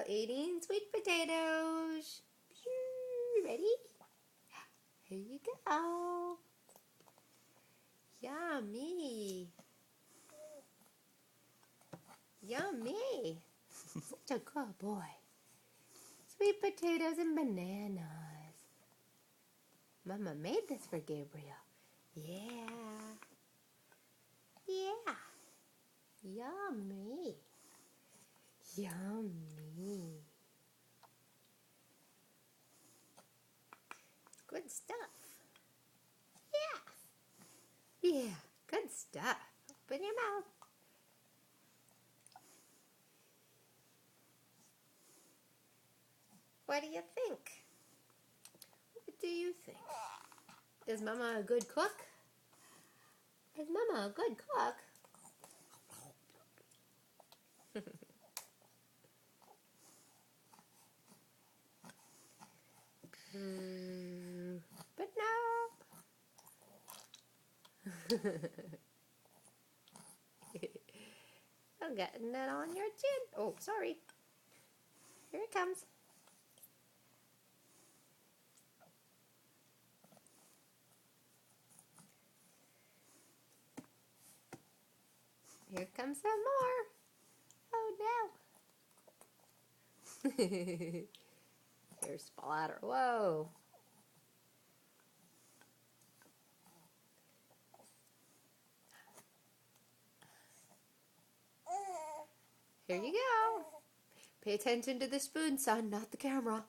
about eating sweet potatoes. Ready? Here you go. Yummy. Yummy. Such a good boy. Sweet potatoes and bananas. Mama made this for Gabriel. Yeah. Yeah. Yummy. Yummy. Good stuff. Yeah. Yeah. Good stuff. Open your mouth. What do you think? What do you think? Is Mama a good cook? Is Mama a good cook? But no. I'm getting that on your chin. Oh, sorry. Here it comes. Here comes some more. Oh no. There's splatter. Whoa. Here you go. Pay attention to the spoon, son, not the camera.